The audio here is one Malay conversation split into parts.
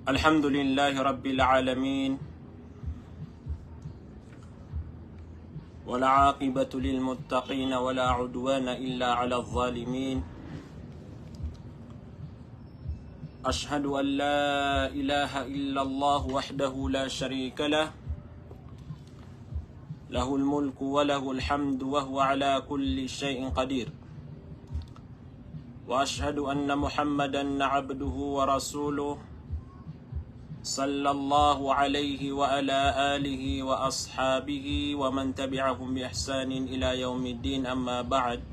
Alhamdulillahi Rabbil Alamin, wala aqibatu lil muttaqin wala udwana illa ala zalimin. Ashhadu an la ilaha illallah wahdahu la sharika lah, lahul mulku wa lahul hamdu wa huwa ala kulli syai'in qadir. Wa ashhadu anna Muhammadan abduhu wa rasuluh sallallahu alaihi wa ala alihi wa ashabihi wa man tabi'ahum bi ihsanin ila yaumiddin, amma ba'd.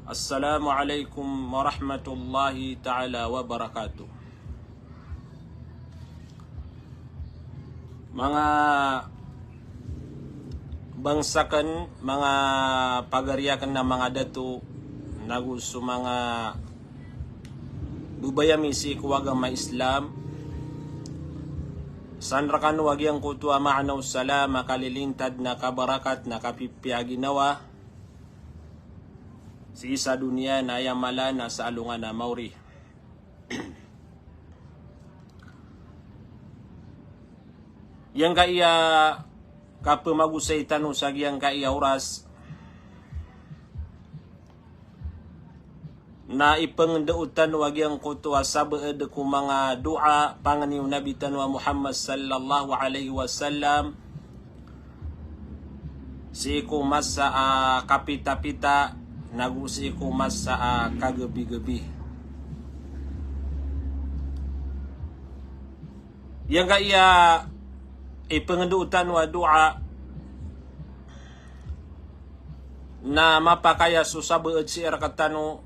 Assalamu alaikum warahmatullahi ta'ala wabarakatuh. Mga bangsakan, mga pagariakan na mga datu, nagusto mga bubayami si kuwagama Islam, sanrakan wagyang kutua ma'anaw sala, makalilintad na kabarakat na kapipiyaginawa si isa dunia na yamala na sa alungan na mauri. Yang kaya kapamagusay tanong sa yang kaya oras na ipangdautan wagyang kutua sabaed ku mga dua panganiw Nabi tanwa Muhammad sallallahu alaihi wasallam si kumas sa kapita-pita nagusi kumas sa kagabi-gabi. Yang kaya ipangdautan wa dua na mapakaya susabaed si erakatano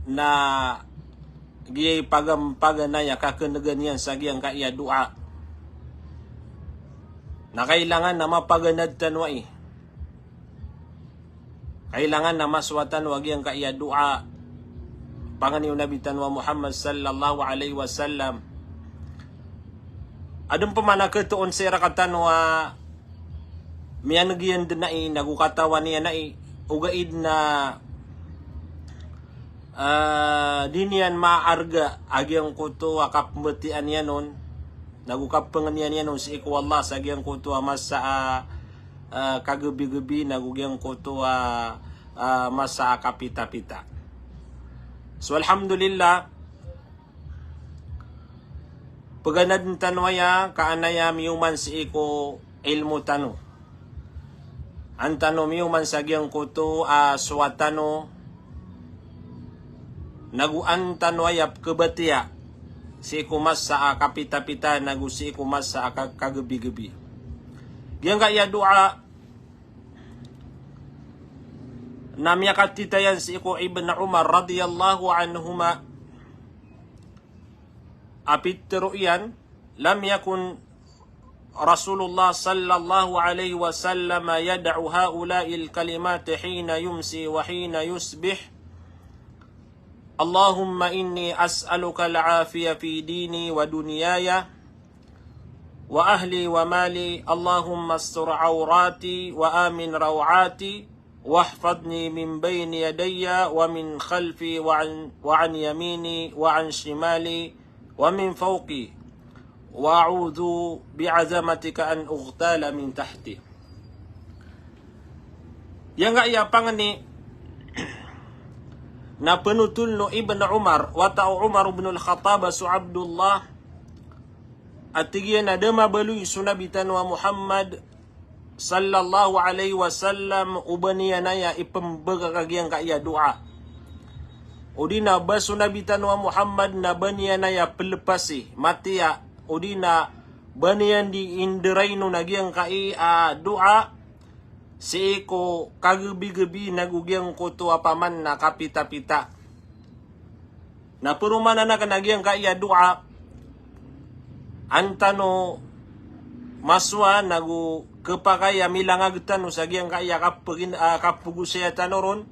na giyay pagampaganaya kakeneganian sa giyang kaya dua na kailangan na mapaganad tanwai, kailangan na maswatan wag yang kaya dua panganiw Nabi tanwa Muhammad sallallahu alaihi wasallam. Adun pamana katuon sa rakatanwa mianagian denai nagukatawan niya nai ugaid na dinian maarga agyang kuto akapmetian yanon nagukap penganian yanon si iku Allah sa agyang kuto masa kagabi-gabi nagugyang kuto masa kapita-pita. So alhamdulillah paganad tanwaya kaanaya miuman si iku ilmu tano antano miuman sa agyang kuto suwatano naguantan wayap kebatia si kumas sa kapita-pita nagu si kumas sa kagabi-gabi. Yang kaya doa namyakat titayan si ko Ibn Umar radhiyallahu anhuma apit teruyan lam yakun Rasulullah sallallahu alaihi wasallam yad'u haula'il kalimat hina yumsi wa hina yusbih. Allahumma inni as'aluka al-afiyah fi dini wa dunyaya wa ahli wa mali. Allahumma astur awrati wa amin rawati wahfadni min bayni yadayya wa min khalfi wa an yamini wa an shimali wa min fawqi wa a'udhu bi'azamatika an ughtala min tahti. Yang gak ya pangani na penutul no Ibn Umar wa ta'u Umar ibn al-Khattab su Abdullah atigian ada mabalui sunabitan wa Muhammad sallallahu alaihi wasallam ubaniyanaya ipembaga kagyang kaya doa udina ba sunabitan wa Muhammad na baniyanaya pelepasi matia udina baniyan di indiraino nagyang kaya doa si ko kagabi-gabi nagugyang ko to apaman na kapita-pita na purumana na kanagyang kaya dua antano maswa nagu kepakaya milangagtan no sagyang kaya kapugusaya tanoron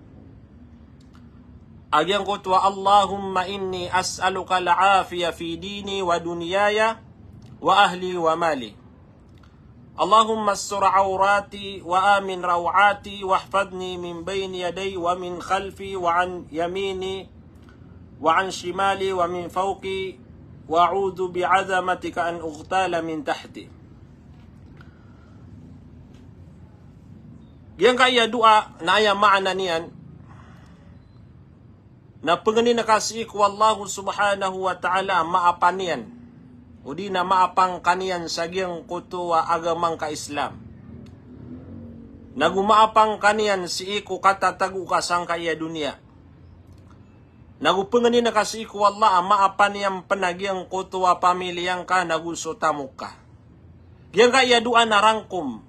agyang kutwa Allahumma inni as'aluka al-afiya fi dini wa dunyaya wa ahli wa mali. Allahumma astur awrati wa amin rawati wahfadni min bayni yaday wa min khalfi wa an yamini wa an shimali wa min fawqi wa a'udhu bi'azamatika an ughtala min tahti. Yang kaya doa na aya makna niyan na pengenin nakasih ku Allah subhanahu wa ta'ala maapanian o di na maapang kanian sa giyang kutuwa agamang ka Islam. Nagumaapang kanian si iku katatagu kasang kaya dunia. Nagupengenin nakasih ku Allah maapanian penagiang kutuwa pamilyang ka nagusotamuk ka. Giyang kaya doa na rangkum.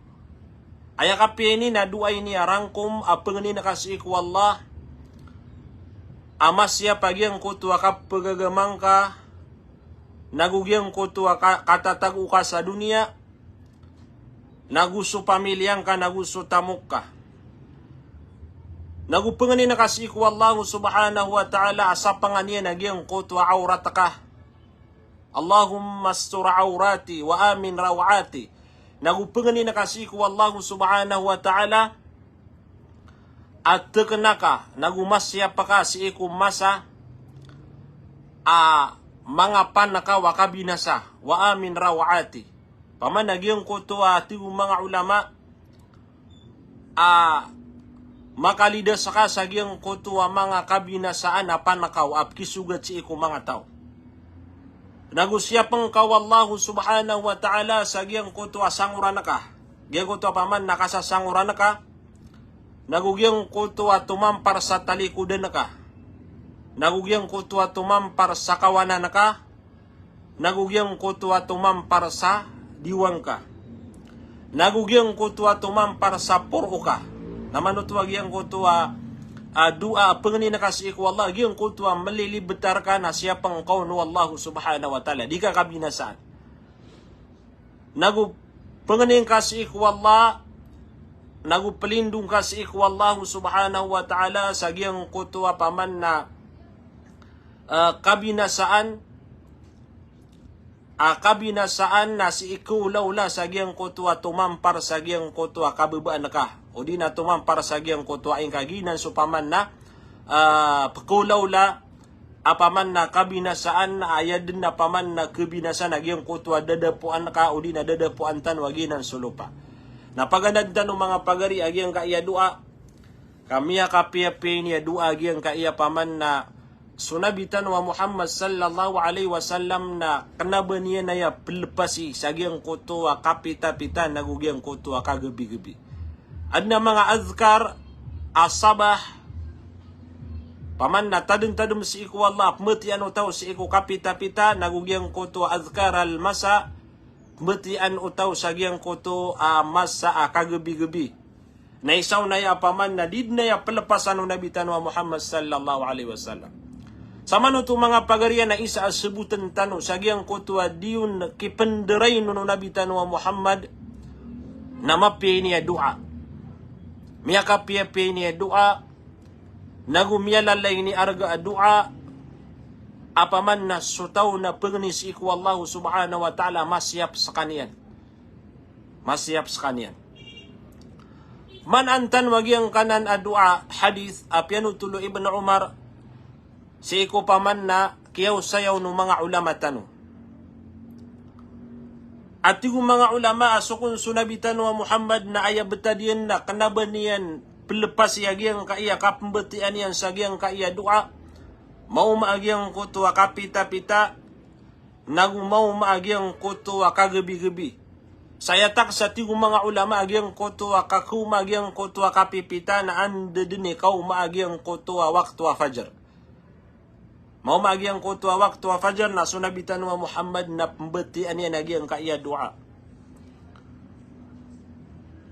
Aya kapi ini na doa ini rangkum apengenin nakasih ku Allah amasya pagyang kutuwa ka pagagamang ka nagugyang kutuwa katatagu ka sa dunia naguso pamilyang ka naguso tamuk ka nagupenganin nakasih ku Allah subhanahu wa ta'ala asa panganian nagyang kutuwa awrat ka Allahumma astur awrati wa amin rawati nagupenganin nakasih ku Allah subhanahu wa ta'ala at tekenaka nagumasya pa ka si ikum masa mga panaka wakabinasa wa amin rawati paman nagyang kutuwa tigu mga ulama makalida saka sa gyang kutuwa mga kabinasaan na panakaw apkisugat si ikum mga tao nagusyapang ka wallahu subhanahu wa ta'ala sa gyang kutuwa sanguranaka gyang kutuwa paman nakasasanguranaka nagugyang kutuwa tumampar sa talikudan ka. Nagugyang kutuwa tumampar sa kawanan ka. Nagugyang kutuwa tumampar sa diwang ka. Nagugyang kutuwa tumampar sa puro ka. Namanutwag yang kutuwa dua pengenin nakasih ku Allah gyang kutuwa malilibetar ka na siyapang kaun Allah subhanahu wa ta'ala. Di ka kabinasaan. Pengenin kasih ku Allah nagupelindung kasih ku Allah subhanahu wa ta'ala sa giyang kutuwa paman na kabinasaan na si ikulaula sa giyang kutuwa tumampar sa giyang kutuwa kababaan ka o di na tumampar sa giyang kutuwa ang kaginan so paman na pakulaula apaman na kabinasaan na ayad na paman na kabinasaan na giyang kutuwa dadapuan ka o di na dadapuan tan waginan sulupa. Napaganaddan ng mga pagari agyang kaiya dua. Kamiya kapiyapi niya dua agyang kaiya paman na sunabitan wa Muhammad sallallahu alaihi wasallam na kanaban niya na ya pelpasi sa agyang kutuwa kapita-pita nagugyang kutuwa kagabi-gabi. Adna mga azkar asabah paman na tadum-tadum si iku Allah mati ano tao si iku kapita-pita nagugyang kutuwa azkar al-masa metian utaw sagyang kuto masa kagabi-gabi. Na isaw na ya paman na did na ya pelepasan ng nabitan wa Muhammad sallallahu alaihi wasallam. Sama no mga pagarian na isa sebutan tano sagyang kuto diun kipenderay no nabitan wa Muhammad na mapi niya doa. Miya kapiyapi niya doa nagumiyalalay ni arga doa apaman na sutaw na pengnis iku Allah subhanahu wa ta'ala masyap sa kanian. Masyap sa kanian. Man antan wagyang kanan adua hadith apianu tulo Ibn Umar si iku paman na kiyaw sayaw no mga ulama tano. At yung mga ulama asukun sunabitan wa Muhammad na ayabetadian na kanaban niyan pelepas yagyang kaiya kapembetian yan sa gyang kaiya dua mau maagyang kutuwa kapita-pita nagu mau maagyang kutuwa kagabi-gabi. Saya tak sa tigo mga ulama agyang kutuwa kakuma agyang kutuwa kapipita na anda din ikaw maagyang kutuwa waktu fajar. Mau maagyang kutuwa waktu fajar na sunabitan wa Muhammad na pembetian yan agyang kaiya dua.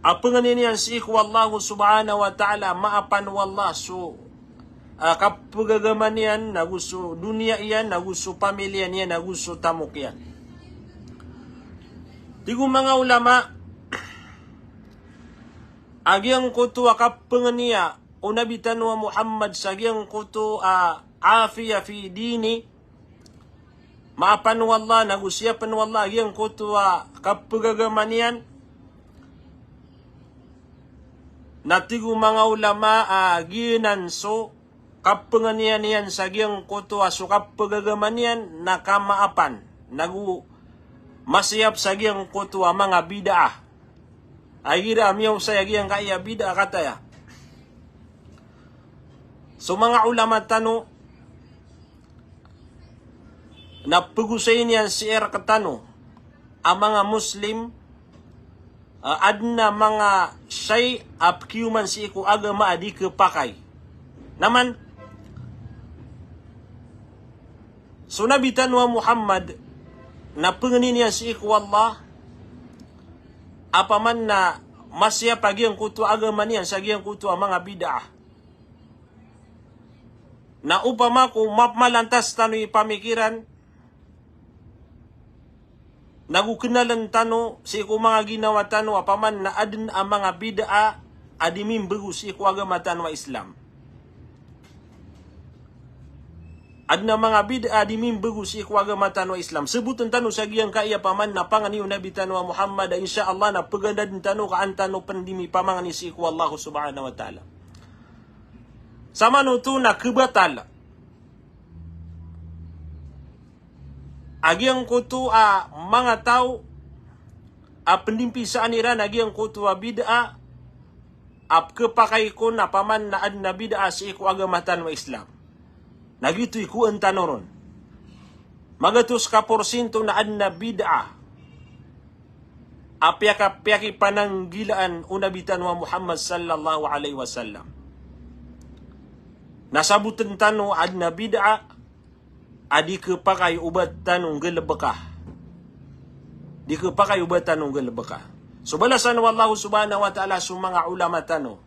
Apa nganin yan si iku Allah subhanahu wa ta'ala maapan wallah so kapagagaman yan, nagusto dunia yan, nagusto pamilya yan, nagusto tamok yan. Tigo mga ulama, agyang kutuwa kapangania unabitan wa Muhammad sagyang kutu afiya fi dini maapan wallah nagusyapan wallah yang kutu kapagagamanian natigu mga ulama ginanso kapenganian sagyang kutu sukap pagagamanian nakamaapan nagu masiyap sagyang kutu mga bid'ah agira miyaw sagyang kaya bid'ah kataya. So mga ulama tano napagusay niyan si katano ang mga Muslim adna mga shay apkiuman si iku agama adi kepakay. Naman sunabitan wa Muhammad na pengenin niya si iku Allah apaman na masya pagi ang kutu agama niyan sa ang kutu ang mga bid'ah. Na upama ko mapmalantas tano ipamikiran nagukenalan tano si iku mga ginawa tano apaman na adin ang mga bid'a adimim bagus iku agama tano Islam. Adna mga bid'a adimim bagus iku agama tano Islam. Sebutan tano sa giyang kaya paman na pangani Nabi tano Muhammad insyaallah na paganda din tano kaan tano pandimi pamangani si iku Allah subhanahu wa ta'ala. Sama nuto na kebatal agyang kutu mga tao pendimpisaan iran agyang kutu bid'a kepakay ko na paman na adna bid'a si iku agamatan wa Islam. Nagito iku ang tanoron. Magatus ka porsinto na adna bid'a apyaki pananggilaan unabitan wa Muhammad sallallahu alaihi wasallam. Nasabutan tano adna bid'a adi kepakai ubat tanong gelebekah. Di kepakai ubat tanong gelebekah. So balasan wallahu subhanahu wa ta'ala sa mga ulama tano.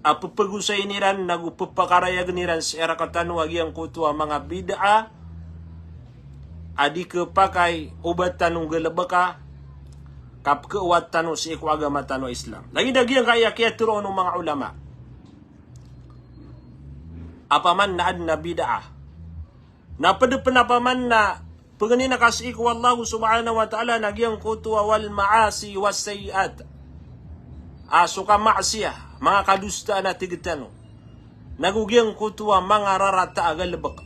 Apapagusay niran nagupapakarayan niran sa era katano agyang kutu ang mga bid'a adi kepakai ubat tanong gelebekah kapkeuat tano si iku agama tano Islam. Lagi dagyang kaya turo ng mga ulama. Apaman na adna bid'ah. Napaman na pagani nakasik wallahu subhanahu wa ta'ala nagyang kutuwa wal maasi was sayiat. Suka maasiyah, mga kadusta na tigitano. Nagugyang kutuwa mga rarata agalabak.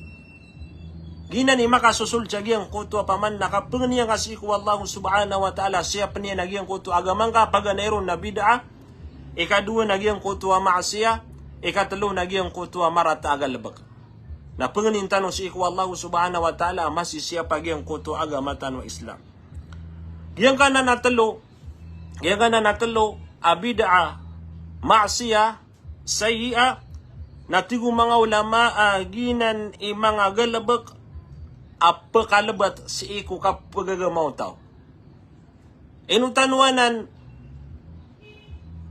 Gina ni makasusul siya kutuwa paman nakapagani nakasik wallahu subhanahu wa ta'ala siya pa niya nagyang kutuwa agamang kapaganayron na bid'ah. Ikaduwa nagyang kutuwa maasiyah. Ikatalo nagyang kutuwa marata agalabak. Na pengenintan si iku Allah subhanahu wa ta'ala masih siapa gyang kutuwa agamatan wa Islam. Gyang kana natalo abid'a ma'siyah sayyi'a natigo mga ulama ginan mga galabak apakalabat si iku kapagagamaw tao. Inutanwanan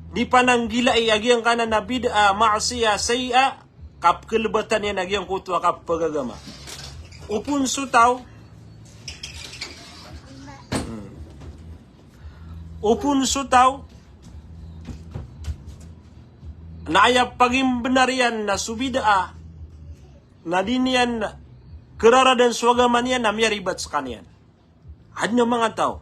di pananggila agyang kana na bid'a ma'siyah sayyi'a kap kelebatan yan agyang kutuwa kap pagagama. Upun sutaw na ayap pagimbenarian na subid'a na dinian kerara dan swagaman yan na miyaribat sa kanyan. Adna mga tao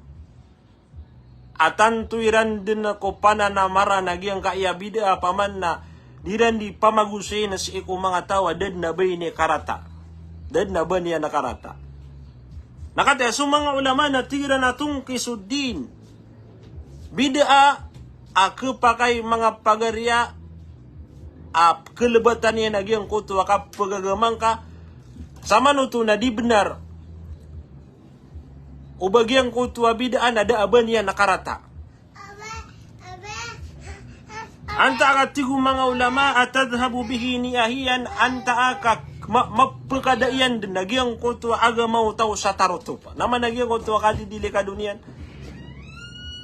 atan tuiran din ako pananamara nagyang kaya bid'a paman na diran di pamagusay na si iku mga tawa dad na ba ni karata. Dad na ba niya nakarata. Nakataya so mga ulama na tira na itong kisuddin. Bid'a kepakay mga pagarya kelebatan niya nagyang kutuwa ka pagagamang ka sama nuto na di benar o bagyang kutuwa bid'a na daaban niya nakarata. Anta akatigu mga ulama atadhabu bihi niyahiyan anta akak mapakadaian din nagyang kutuwa agamaw tao sa tarotupa. Naman nagyang kutuwa kadidili ka duniyan.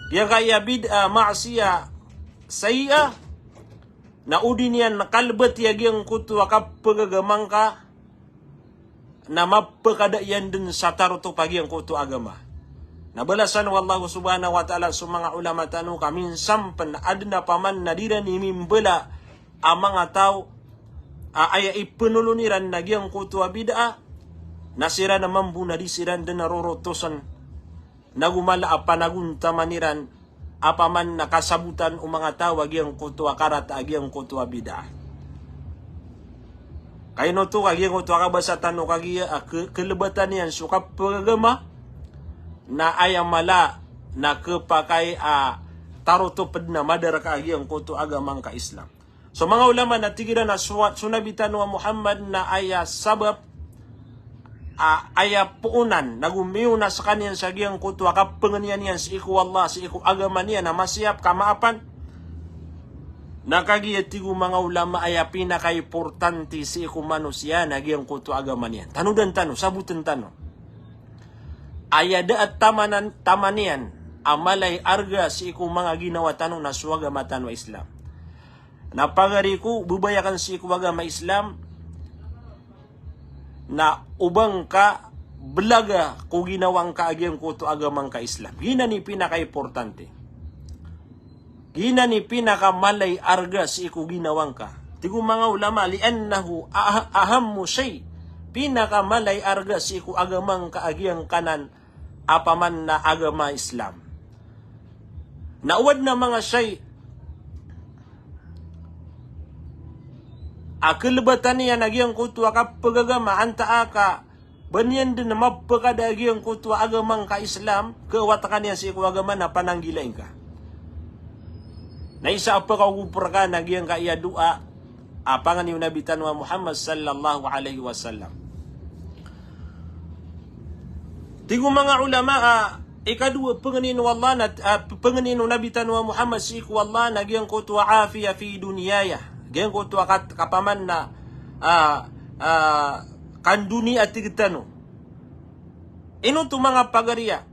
Yang kaya bid'a ma'siya sayya na udin yan nakalbat yagyang kutuwa kapagagamang ka na mapakadaian din sa tarotupa gyang kutuwa agama. Nabalasan wallahu subhanahu wa ta'ala sa mga ulama tanu kaminsan pan adna paman na dira ni mimbela ang mga tao aya ipenuluniran nagyang kutua bid'a nasira naman buna di siran din narorotosan nagumala apanaguntamaniran apaman nakasabutan o mga tao agyang kutua karat agyang kutua bid'a. Kaya no to agyang kutua kabasatan o kagya kelebatan yan sukap pagagama na ayamala na kepakai tarotoped na madara kaagyang kutu agamang ka Islam. So mga ulama na tigiran na sunabitan wa Muhammad na aya sabab aya puunan nagumiw na sa kanyan sa agyang kutu akapenganian yan si iku Allah si iku agama niya na masiyap kamaapan na kagiya tigu mga ulama aya pinaka-importante si iku manusia na agyang kutu agama niya. Tanudan tanu, sabutan tanu. Ayada at tamanian amalay arga si iku mga ginawa tanong na suwaga matan wa Islam. Napagari ko, bubayakan si iku agama Islam na ubang ka belaga ko ginawang kaagyang kuto agamang ka Islam. Gina ni pinaka-importante. Gina ni pinaka-malay arga si iku ginawang ka. Tigo mga ulama, liannahu ahammu shay. Pinaka-malay arga si iku agamang kaagyang kanan apaman na agama Islam. Nauwad na mga siya'y akelebatan niya nagyang kutwa kapagagama anta aka banyan din na mapakadagyang kutwa agamang ka Islam kawatakan niya si agama na pananggilain ka. Na isa pa kaugupra ka nagyang ka iya dua apangan yung nabitan wa Muhammad sallallahu alaihi wasallam. Tigo mga ulama, ikadua pengenin wallah na pengenin nabitan wa Muhammad si iku wallah nagyang kutua afiya fi dunyaya. Gyang kutua kapaman na kan dunia tigtano. Ino tu mga pagariya.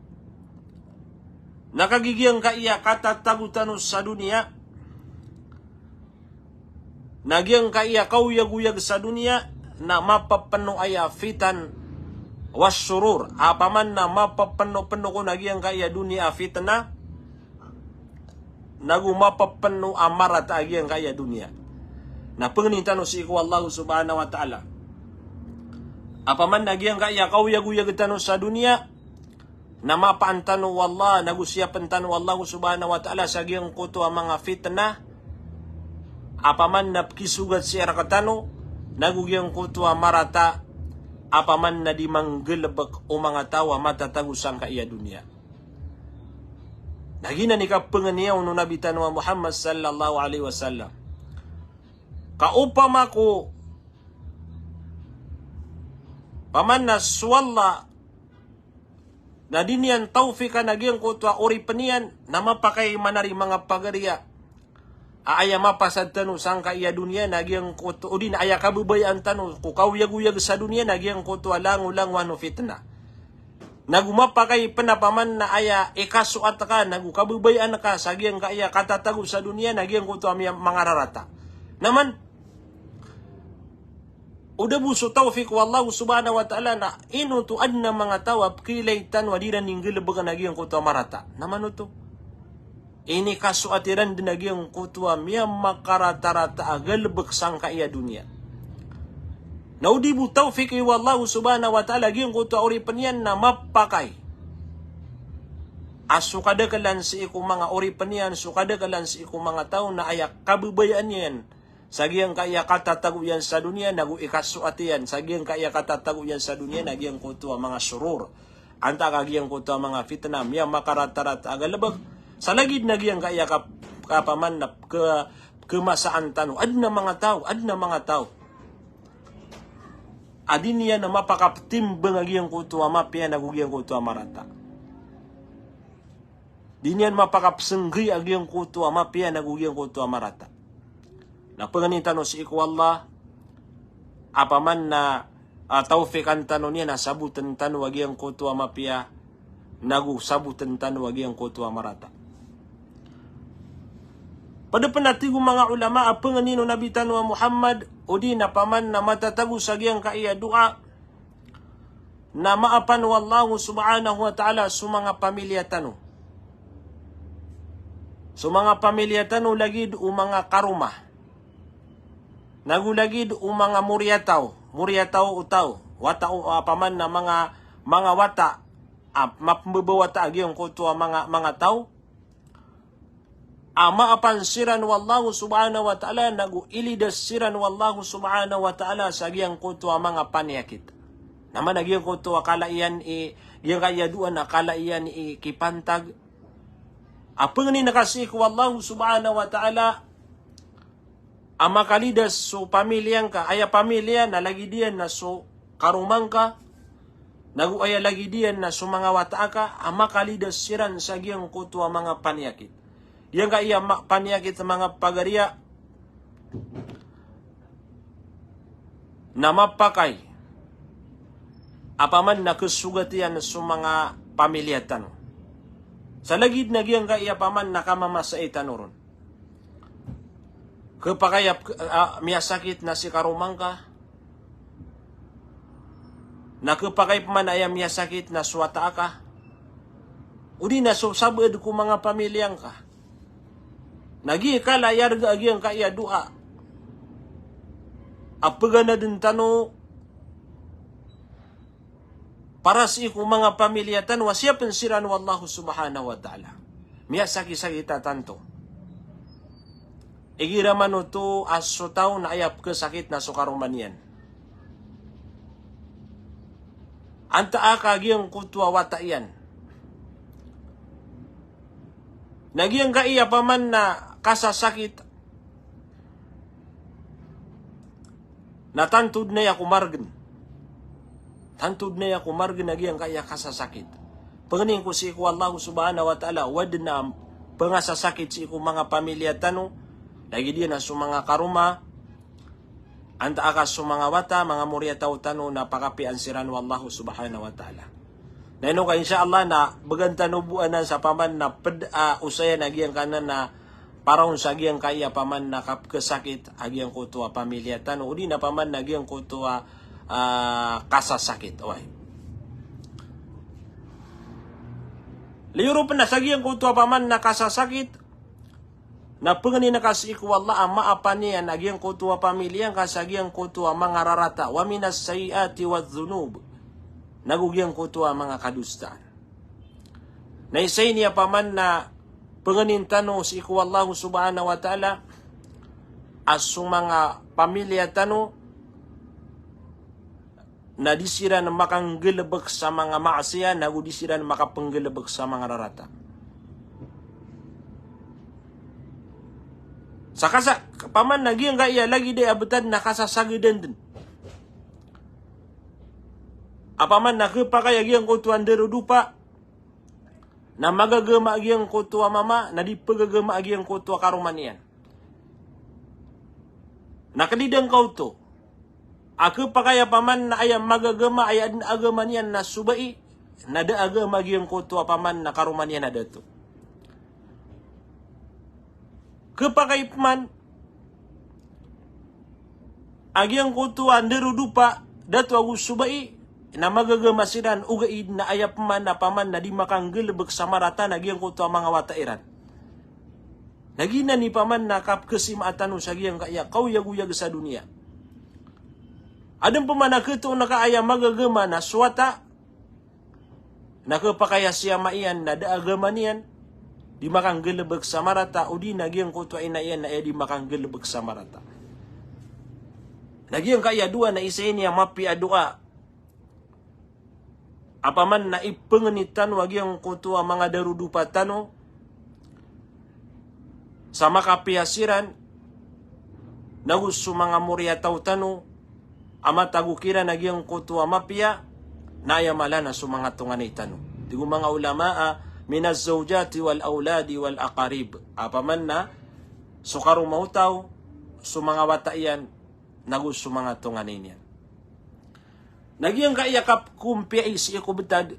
Nakagigiyang ka iya katatagutano sa dunia. Nagyang ka iya kauyag-uyag sa dunia na mapapano aya fitan wasurur apaman na mapapano-pano ko nagyang kaya dunia fitna nagu mapapano amarat agyang kaya dunia na penginintano si iku Allah subhanahu wa ta'ala apaman nagyang kaya kauyag-uyag tano sa dunia na mapaantano wallah nagu siyapan tano Allah subhanahu wa ta'ala sa agyang kuto ang mga fitna apaman na kisugat si arakatano nagu gyang kuto marata apaman na di manggelebek o mga tawa matatagusang ka iya dunia. Nagina ni kapenganiyaw no nabitan wa Muhammad sallallahu alaihi wasallam. Kaupama ko paman na swalla na dinian taufika nagyang kutwa ori penian na mapakay manari mga pagariya aya mapasad tanu sangka iya dunia nagyang kuto udin aya kabubayan tanu ku kauyag-uyag sa dunia nagyang kuto lang-ulang wano fitna nagumapa kay penapaman na aya ikasuat ka nagu kabubayan ka sagyang ka iya katatago sa dunia nagyang kuto mga rarata naman udah buso taufik wallahu subhanahu wa ta'ala na ino tu adna mga tawab kilaitan wadiran ninggil baga nagyang kuto marata naman ito ini kasuatiran din nagyang kutwa miya makarata-rata agalbek sangka iya dunia. Naudi bu taufik wallahu subhanahu wa ta'ala gyang kutwa ori penian na mapakay. Asukadagalan si iku mga ori penian, sukadagalan si iku mga tao na ayak kabubayaan yan. Sagyang kaya katatago yan sa dunia, nagu ikasuatian. Sagyang kaya katatago yan sa dunia, nagyang kutwa mga surur. Anta kagyang kutwa mga fitna, miya makarata-rata agalbek. Sa lagid nagyang kaya kapaman na kemasaan tanu. Adna mga tao. Adin niya na mapakaptimbang agyang kutuwa mapya nagugyang kutuwa marata. Di niyan mapakapsenggi agyang kutuwa mapya nagugyang kutuwa marata. Napanganin tanu si iku Allah apaman na taufikan tanu niya na sabutan tanu agyang kutuwa mapya nagu sabutan tanu agyang kutuwa marata. Pada penatigo mga ulama apanganino nabitan wa Muhammad o di na paman na matatago sa giyang kaiya dua na maapan wallahu subhanahu wa ta'ala sa mga pamilya tano. Sa mga pamilya tano lagid o mga karuma. Nagulagid o mga muryataw utaw. Wata o paman na mga wata. Mapambawata agyong kuto mga tao. Maapan siran wallahu subhanahu wa ta'ala. Naguilidas siran wallahu subhanahu wa ta'ala sa agyang kuto mga panyakit. Naman nagyang kuto akala iyan yung kayaduan akala iyan kipantag. Apang ni nakasik wallahu subhanahu wa ta'ala makalidas so pamilyang ka aya pamilya na lagi diyan na so karumang ka naguaya lagi diyan na so mga wata ka makalidas siran sa giyang kuto mga panyakit. Yang ka iya panyakit sa mga pagariya na mapakay apaman na kusugatian sa mga pamilya tano. Sa lagid na giyang kaya paman nakamamasaitan ron. Kapakayap miyasakit na si karumang ka. Nakapakay paman ay miyasakit na swata ka. Udi na sabad ko mga pamilyang ka. Nagi ka layarga agiyang kaya dua. Apaga na din tano para sa ikong mga pamilyatan, wasya pensiran wallahu subhanahu wa ta'ala. Miya sakit-sakita tanto. Igiraman ito aso tao na ayap kesakit na sukaruman yan. Anta akagiyang kutwa wata yan. Nagyang kaiya paman na kasasakit. Natantod na ya kumargan. Tantod na ya kumargan nagyang kaya kasasakit. Panganing ko si iku Allah subhanahu wa ta'ala wad na pangasasakit si iku mga pamilya tano. Lagi dia na su mga karuma. Anta akas su mga wata, mga murya tao tano na pakapian siran wallahu subhanahu wa ta'ala. Na ino ka insyaAllah na baganta nubuan na sa paman na usaya na giyang kanan na paraon sa giyang kaya paman na kapkasakit agiyang kutua pamilya tano. Udi na paman na giyang kutua kasasakit. Okay. Liyuro pa na sagiyang kutua paman na kasasakit na pangani na kasiku Allah maapan niya nagyang kutua pamilya kasagyang kutua mga rarata wa minas sayiati wa dhunub nagugyang kutua mga kadustaan. Naisay niya paman na panganin tano si iku Allah subhanahu wa ta'ala asung mga pamilya tano na disira na makanggelebek sa mga maasiya, nagu disira na makapanggelebek sa mga rarata. Sa paman nagyang kaya lagi day abutad na kasasagadan din. Apaman nakapakay agyang kutuan derudupa na magagama agyang kutua mama na di pagagama agyang kutua karumanian. Nakalidang kau to. Ako pa kaya paman na ayam magagama ayad na agama niyan na subai na da agama giyang kutua paman na karuman niya na dato. Kapakay paman agyang kutua derudupa dato agus subai na magagama sidan ugaid na ayap man na paman na di makanggelebek sa marata na giyang kutua mga watairan. Nagina ni paman na kapkasimaatan sa giyang kaya kauyag-uyag sa dunia. Adang pamanaketo nakaaya magagama na swata nakapakaya siya maiyan na daagama niyan di makanggelebek sa marata o di nagyang kutwa inayan na di makanggelebek sa marata. Nagyang kaya dua na isa niya mapi adua apaman na ipenganitan wagyang kutwa mga darudupa tano sa makapiasiran nagusto mga murya tau tano ama tagukira nagyang kutua mapia na ayamala na sumanga tungan itano. Digo mga ulamaa minaz zawjati wal auladi wal aqarib. Apaman na sukarumautaw sumanga wataian nagus sumanga tungan inyan. Nagyang kaiyakap kumpia isi ikubetad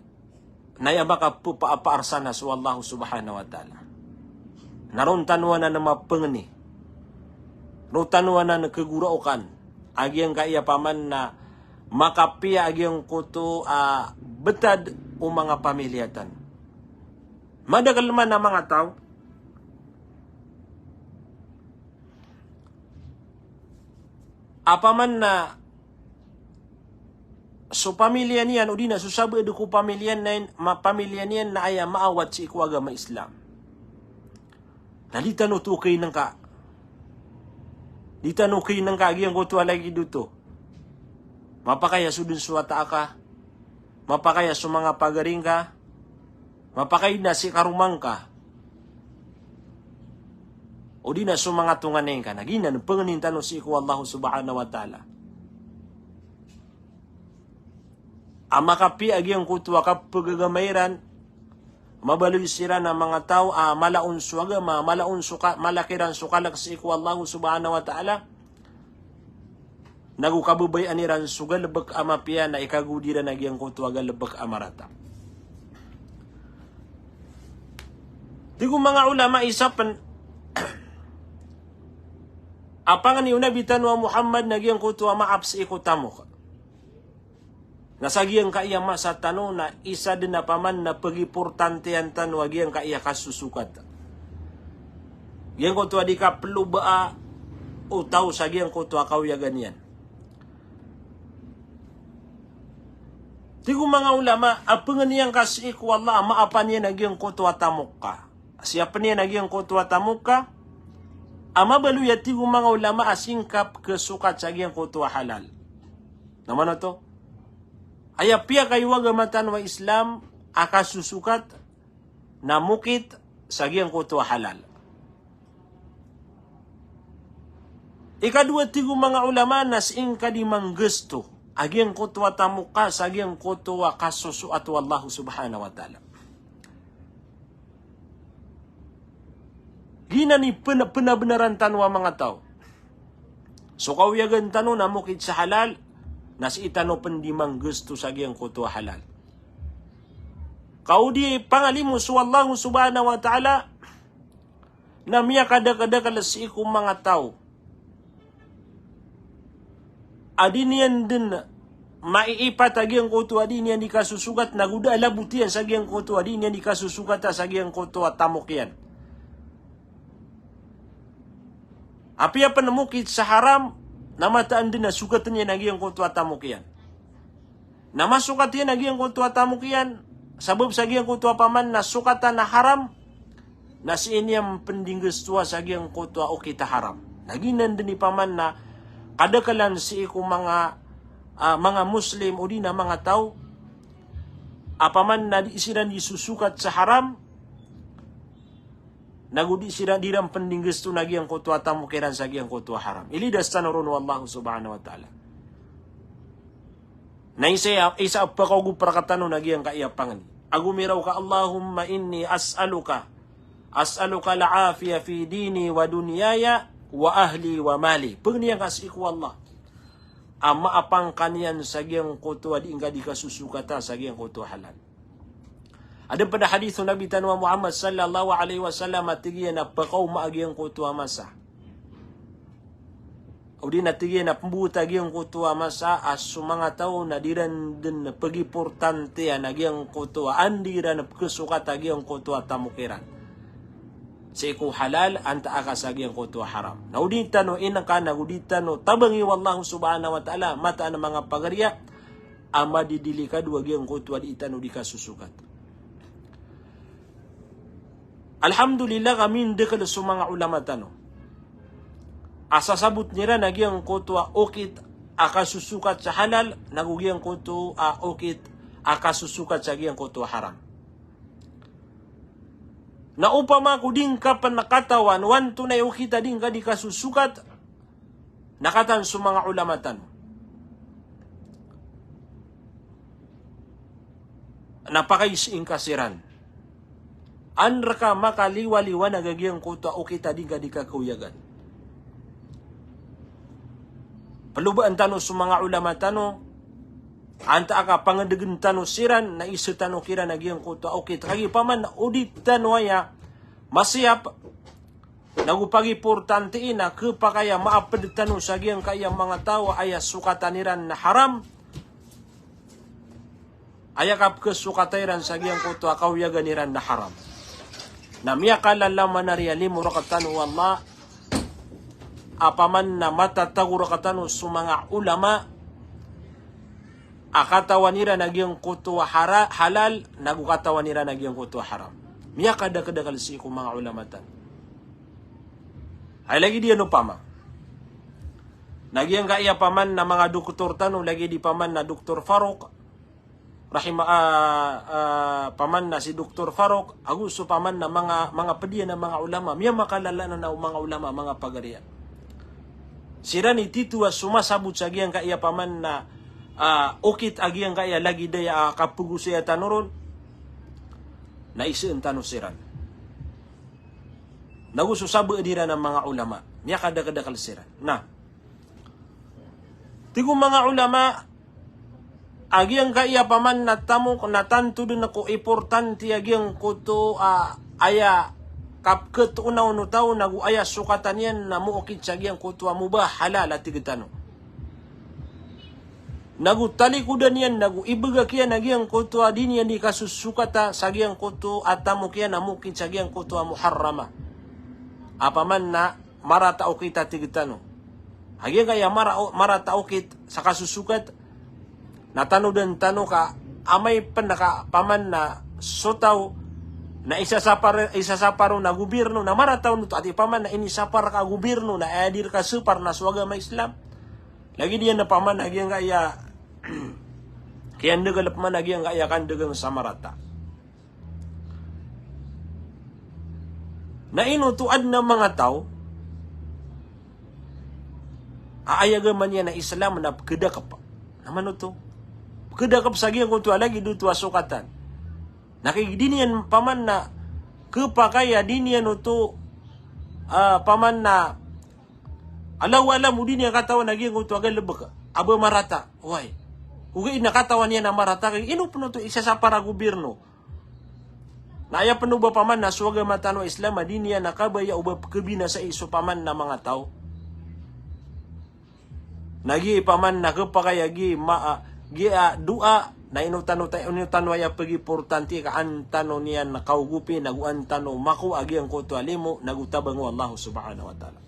na yamaka pupaapaarsan na wallahu subhanahu wa ta'ala. Naron tanuan na mapengni. Ro tanuan na keguraukan. Agyang kaya paman na makapia agyang kuto betad o mga pamilyatan. Madagal man na mga tao, apaman na so pamilya niyan o di na susabi ko pamilya niyan na aya maawat si iku agama Islam. Nalita no tukay ng ka. Dita no kay ng kaagiyang ko tuwa lagi dito. Mapakaya sudun suwata ka. Mapakaya sa mga pagaring ka. Mapakay na si karumang ka. O di na sa mga tunganin ka. Naginan, panganintan no si iku Allah subhanahu wa ta'ala. Makapi agyang ko tuwa ka pagagamairan. Mabaloy sira ng mga tao, malaon suwaga, malaon suka, malakiran sukalak si iku Allah subhanahu wa ta'ala. Nagukabubay aniran sugal lebek amapia na ikagudiran nagyang kutuwaga lebek amarata. Di ko mga ulama isapan, apangan ni unabitan wa Muhammad nagyang kutuwa maap si iku tamuk. Nasagiyang kaya sa tanong na isa din na paman na pag-importante ang tanong agiyang kaya kasusukat. Giyang ko tuwa di ka peluba o tao sa giyang ko tuwa kawya ganyan. Di ko mga ulama, apangan niyang kasi iku Allah, maapan niya nagyang ko tuwa tamok ka. Siapa niya nagyang ko tuwa tamok ka? Mabaluya ti ko mga ulama asingkap kesukat sa giyang ko tuwa halal. Naman na to? Aya pia kayo agamatan wa Islam akasusukat na mukit sa giyang kuto halal. Ikadua tigo mga ulama nas ing kadimang gusto agyang kuto tamuka sa giyang kuto kasusu at Allah subhanahu wa ta'ala. Gina ni penabenaran tanwa mga tao. So kawiyagan tanong na mukit sa halal nas itano pendimang gusto sa giyang kuto halal. Kau di pangalimu su Allah subhanahu wa ta'ala na miya kada-kada kalas iku mga tao. Adinian din maiipat agiyang kuto adinian di kasusugat naguda labutian sa giyang kuto adinian di kasusugat sa giyang kuto tamukyan. Api apa namukit sa haram namataan din na sugatan niya nagyang kuto tamukyan. Namasukat niya nagyang kuto tamukyan sabab sa giyang kuto paman na sukatan na haram na si inyam pendingges tua sa giyang kuto o kita haram. Naginan din ni paman na kadakalan si iku mga Muslim o di na mga tao apaman na isiran disusukat sa haram nagudi sila dirang pendingges tu nagi ang kutua tamu kiran sagi ang kutua haram. Ilidas tanurun wallahu subhanahu wa ta'ala. Na isa pa ko prakatano nagi ang kaiyapangan. Agumiraw ka Allahumma inni as'aluka la'afiya fi dini wa dunyaya wa ahli wa mali. Pagniyan kasiku Allah. Ama apang kanian sagi ang kutua di inga di kasusukata sagi ang kutua halal. Ada pada hadis Nabi Tanwa Muhammad sallallahu alaihi wasallam atigian na pakaw maagyang kutua masa. O di natigian na pembuta agyang kutua masa as mga tao na diran din pag-importante agyang kutua andiran kesukat agyang kutua tamukiran. Sa iku halal anta akas agyang kutua haram. Naudita no inaka nagudita no tabangi wallahu subhanahu wa ta'ala mata na mga pagarya ama didilikad agyang kutua di itano di kasusukat. Alhamdulillah kami dekal sa mga ulama tano. Asasabot nila nagyang kutua okit akasusukat sa halal, nagugyang kutu okit akasusukat sa gyang kutua haram. Na upama ko din ka panakatawan, wanto na ukita din ka di kasusukat, nakatan sa mga ulama tano. Napakaising kasiran. Anra ka makaliwa-liwa nagagyang kuta o kita di ka di kakuyagan. Palubaan tano sa mga ulama tano, anta aka pangandagan tano siran na isa tano kira nagyang kuta o kita. Kagi paman na udit tano aya masiyap nagupag-importante ina kapakaya maapad tano sa gyang kaya mga tao aya sukataniran na haram ayakap kesukatairan sagiyang kutu akaw yaganiran na haram. Na miyakala manariali murakatanu wallah apaman na matatagurukatanu sa mga ulama akatawanira nagyang kutu halal nagukatawanira nagyang kutu haram. Miyakada-kadakal si ko mga ulamatan. Ay lagi di ano pama. Nagyang kaya paman na mga doktor tanu lagi di paman na Dr. Farouk paman na si Dr. Farouk agusto paman na mga pediya na mga ulama miya makalala na mga ulama mga pagarian sira ni titu sumasabot sa giyang kaya paman na ukit agiyang kaya lagi daya kapugusaya tanuron na isiin tanu siran nagusto sabo dira ng mga ulama miya kada-kadakal siran na tigo mga ulama agiang kaya paman natamo natanto din ako importante agiang kuto aya kapket unaw no tao nagu aya sukatan yan na muokit sa agiang kuto mubah halal at tigitano. Nagu talikudan yan nagu ibaga kiya agiang kuto din yan di kasusukata sa agiang kuto at tamo kiya na mukit sa agiang kuto muharrama. Apaman na marata okit at tigitano. Agiang kaya marata okit sa kasusukat natano din tano ka amay panaka paman na sotaw na isasaparo na gobyerno na marataw nito at paman na inisapar ka gobyerno na adir ka supar na swaga may Islam lagi diyan na paman nagyang kaya kaya nagalap man nagyang kaya kandagang sa marata na inutuad ng mga tao aayaga man yan na Islam na kedakap naman ito kedakap sagiang kutu lagi dutu asukatan. Nakikidinian paman na kepakaya dinian utu paman na alaw-alam mo din yung katawan naging kutu agad lebek. Aba marata. Why? Ugay nakatawan niya na marata. Ino po ito isa sa para gobyerno. Naya pa ba paman na suwaga matano Islam din niya nakabaya uba kebina sa iso paman na mga tao. Nagi paman na kepakaya gi dua na inutano ya pagi importante ka antano niyan na kaugupi naguantano maku agi ang kuto alimo nagutabang Allah subhanahu wa ta'ala.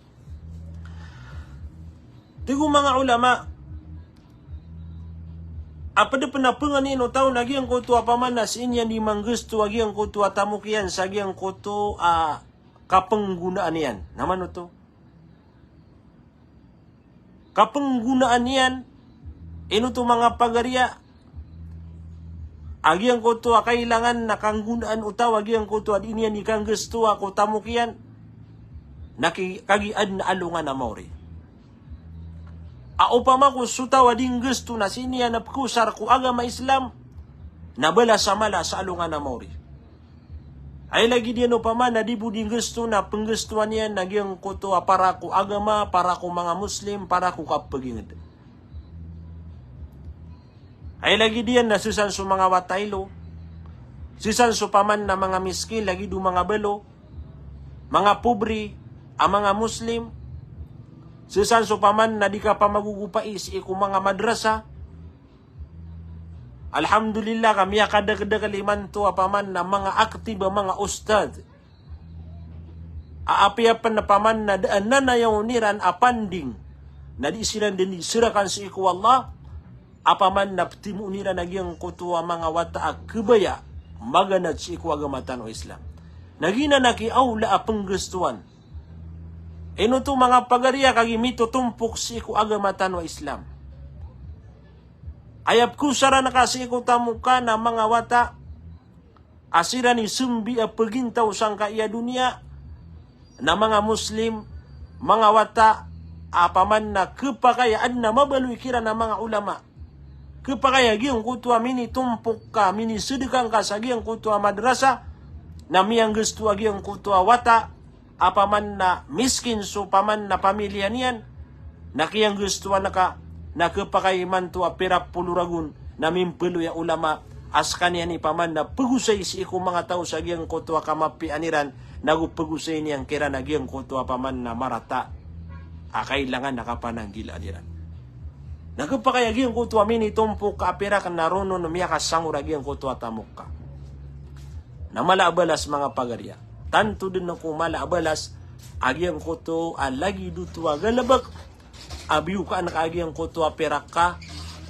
Tigo mga ulama apade penapungan ino tao nagi ang kuto apaman na sinyan di manggusto agi ang kuto atamukian sa agi ang kuto kapenggunaan yan. Naman ito. Kapenggunaan yan ino to mga pagarya agi ang kuto kailangan na kanggunaan utaw agi ang kuto ad inian ikang gusto ako tamukian kagiad na alungan na mauri upama ko sutaw ading gusto na siniya na kusar ko agama Islam nabala sa mala sa alungan na mauri ay lagi diyan upama na di buding gusto na penggustuhan niya nagyang kuto para ko agama para ko mga Muslim para ko kapagingad ay lagi diyan na susan su mga wataylo, susan su paman na mga miskin, lagi do mga belo, mga pobre, ang mga Muslim, susan su paman na di ka pa magugupais iku mga madrasa. Alhamdulillah kami kada-kada to paman na mga aktiba mga ustad. Aapiapan na paman na daan na yung niran apanding na di sila din sirakan si iku Allah. Apaman na timu nila nagyang kutuwa mga wata kebaya maganad si ikuagamatan o Islam. Nagina nakiaula apang gustuan. Ino to mga pagariya kagimito tumpok si ikuagamatan o Islam. Ayap kusara na kasi ikutamuka na mga wata asira ni sumbi pagintaw sang kaya dunia na mga Muslim, mga wata apaman na kepakayaan na mabaloy kira na mga ulama. Kepakaya giyong kutua mini tumpuk ka, mini sedekang ka sa giyong kutua madrasa, na miyang gusto giyong kutua wata, apaman na miskin so paman na pamilya niyan, na kiyang gusto na ka, na kepakaiman tua perap puluragun, na mimpelo ya ulama, askan yan paman na pagusay si iku mga tao sa giyong kutua kamapi aniran, nagupagusay niyang kira na giyong kutua paman na marata, kailangan nakapananggil aniran. Nagpakayagi ang kutua mini tumpo ka apira kan naruno no miya kasanguragi ang kutua tamok ka. Na malaabalas mga pagarya. Tanto din ako malaabalas agi ang kuto lagi dutua galabak. Abiu ka anak agi ang kutua pera ka.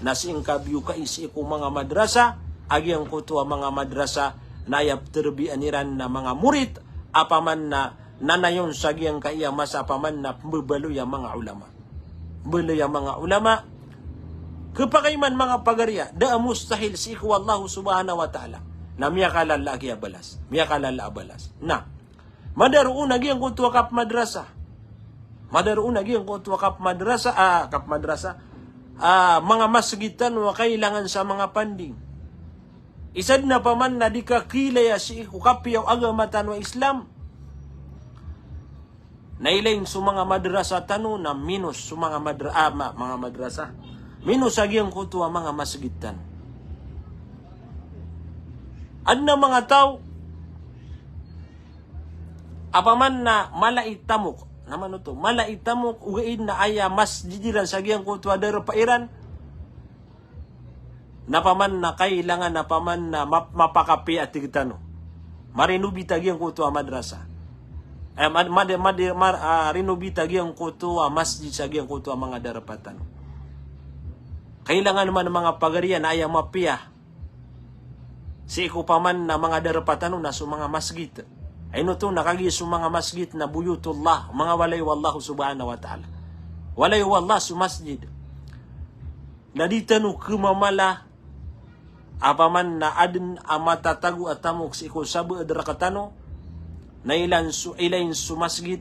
Nasing kabiu ka isi ko mga madrasa. Agi ang kutua mga madrasa na ayap terbi aniran na mga murid. Apaman na nanayon sa giyang kaya mas apaman na bebalo yung mga ulama. Belo yung mga ulama. Kapagayman mga pagarya, da mustahil si iku Allah subhanahu wa ta'ala na miya kalala kaya balas. Miya kalala balas. Na, madaroon na giyang kutua kap madrasa. Madaroon na giyang kutua kap madrasa, mga masgitan wa kailangan sa mga panding. Isad na paman na di ka kilaya si iku kapiyaw agamatan wa Islam. Nailain sa mga madrasa tano na minus sa mga madrasa. Minus agi ang kutua mga masgitan. Adna mga tao, apaman na malaitamok, naman ito, malaitamok, ugaid na aya masjidiran sa giyang kutua daro pairan, napaman na kailangan, napaman na mapakapi at tigitano. Marinubita giyang kutua madrasa. Rinubita giyang kutua masjid sa giyang kutua mga darapatan. Kailangan naman ng mga pagarya na ayang mapiyah. Si iku paman na mga darapatan na sa mga masjid. Ay no to nakagi sa mga masjid na buyutullah, mga walay wallahu subhanahu wa ta'ala. Walay wallah sa masjid. Naditano kumamala apaman na adin amatatagu atamok si iku sabu adrakatano na ilain su masjid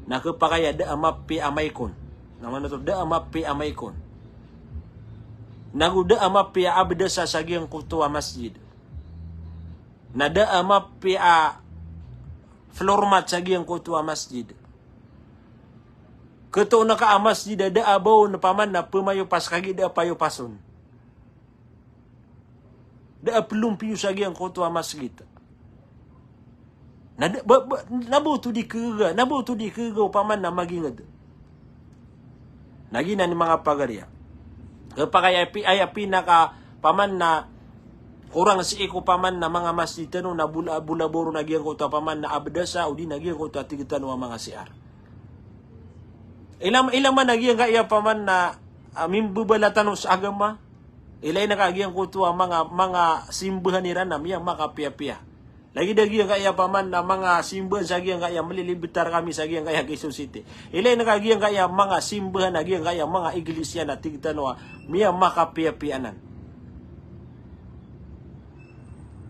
na kapakaya da amapi amaykon. Naman to da amapi amaykon. Naguda amapi abda sa sagyang kutua masjid. Nada amapi flormat sagyang kutua masjid. Keto na ka masjid da abaw na paman na pumayupas kagi da payupason. Da pelumpiu sagyang kutua masjid. Nabuto di kega paman na magingad. Nagina ni mga pagarya. Kapag ay pinaka paman na kurang si iku paman na mga masjid no na bulaboro na giyang ko paman na abdasa o di na giyang ko tigitan wa mga siar. Ilam man nagiyang kaya paman na mimbubalatan sa agama. Ilay na kagiyang ko mga simbahan nira na miyang makapiya-piya. Lagi dagiyang kaya paman na mga simbahan sa giyang kaya malilibitar kami sa giyang kaya Quezon City. Ilay na kagiyang kaya mga simbahan na giyang kaya mga iglesia na tigtanwa miya makapiya-piyanan.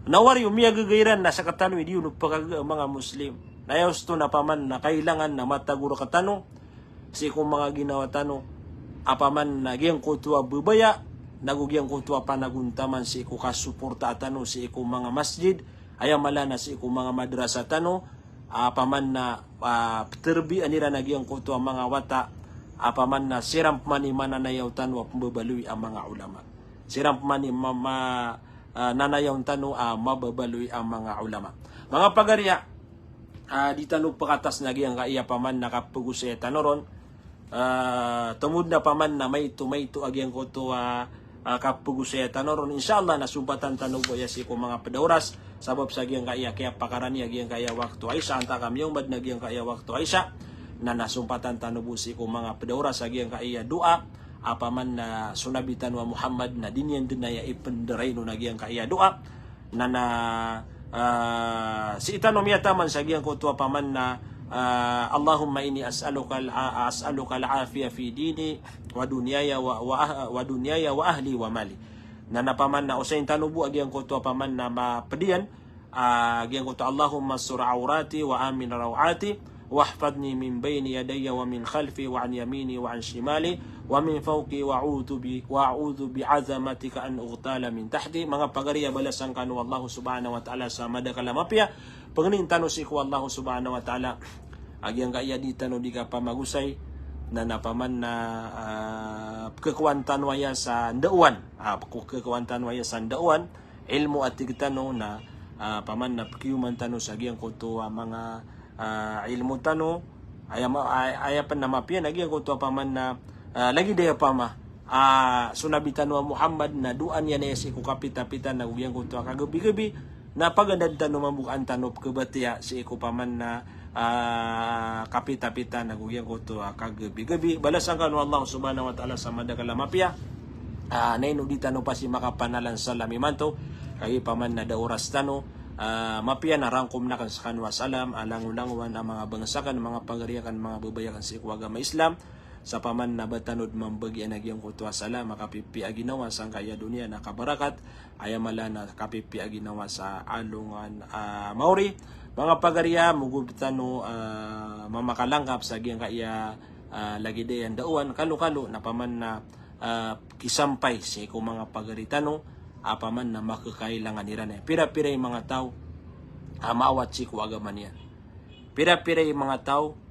Nawari miya gagayran na sa katano hindi yun mga Muslim. Nayos to na paman na kailangan na mataguro katano si kung mga ginawa tano apaman na giyang kutua bubaya nagugyang kutua panaguntaman si iku kasuporta atano si iku mga masjid ayam malana si iku mga madrasa tano paman na terbi anira nagyang kutua mga wata apaman na siram mani mananayaw tanwa pumbabalui ang mga ulama. Siram mani nanayaw tano mababalui ang mga ulama. Mga pagarya di tano pakatas nagyang kaya paman nakapugusay tanoron tumud na paman na may ito agyang kutua kapugusay tanoron insyaallah nasumpatan tanong boya si ko mga pedauras sabab sa giyang kaya pakarani agyang kaya waktu Aisha anta kami yung bad nagyang kaya waktu Aisha na nasumpatan tanubusi ko mga pedauras sa giyang kaya dua apaman na sunabitan wa Muhammad na dinyan din na ipenderay no nagyang kaya dua na si itanom yataman sa giyang kutua paman na Allahumma inni as'aluka al-afiyah fi dini wa dunyaya wa dunyaya wa ahli wa mali. Na napaman na usain tanubu agyang kutua paman na mapedian agyang kutua Allahumma sur aurati wa amin rawati wahfadni min bayni yadayya wa min khalfi wa an yamini wa an shimali wa min fawqi wa a'udhu bi'azamatika an ughtala min tahti. Mga pagariya balasan kanu Allah subhanahu wa ta'ala sa madakalamapya pagning tano si ko Allah subhanahu wa ta'ala agyang kaya di tano di ka pamagusay na napaman na kekuantan waya sa ndauan kekuantan waya sa ndauan ilmu at tigtano na paman na pakiuman tano sa agyang kuto mga ilmu tano ayapan na mapian agyang kuto paman na lagi daya pama sunabitan wa Muhammad na duan yan si ku kapita-pita na ugyang ko to kagabi-gabi na pagandad tanong mabukaan tanop kabatiya si ku paman na kapita-pita na ugyang ko to kagabi-gabi balasan kanu Allah subhanahu wa ta'ala sa madagala mapya nainudi tano pa si makapanalan sa lamimanto kay paman na dauras tano mapya na rangkom na kan sa kanwa salam alangunangwan ang mga bangsakan mga pagariyakan mga babayakan si kuwagama Islam sa paman na batanod mambagi anagyang kutwa sala makapipi aginawa sang kaya dunia na kabarakat ayamala na kapipi aginawa sa alungan mauri mga pagariya mugubtano mamakalangkap sa giyang kaya lagi dayan dauan kalu-kalu na paman na kisampay sa iko mga pagaritano apaman na makakailangan nila na pira-pira yung mga tao maawat si kuwagaman yan pira-pira yung mga tao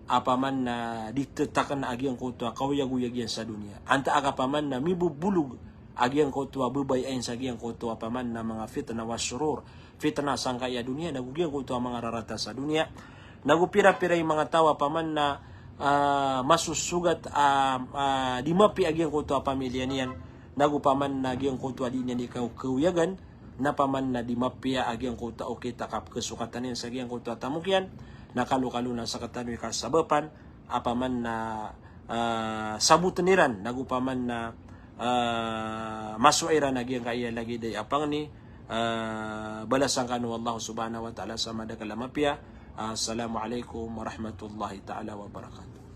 apaman na ditetakan na agyang kutwa kawayag-uyag yan sa dunia. Anta akapaman na mibubulog agyang kutwa bubayain sa agyang kutwa apaman na mga fitna wa surur. Fitna sang kaya dunia nagugyang kutwa mga rarata sa dunia. Nagupira-pira yung mga tao apaman na masusugat di mapi agyang kutwa pamilya niyan. Nagupaman na agyang kutwa di niya ikaw kawayagan na paman na di mapia agyang kutwa o kita kap kesukatan yan sa agyang kutwa tamukyan. Nakalu-kalu na sa katanoy kasabapan apaman na sabuteniran nagupaman na masuiran nagyang kaya lagi day apang ni balasan kanu Allah subhanahu wa ta'ala sa madagalamapya. Assalamualaikum warahmatullahi ta'ala wabarakatuh.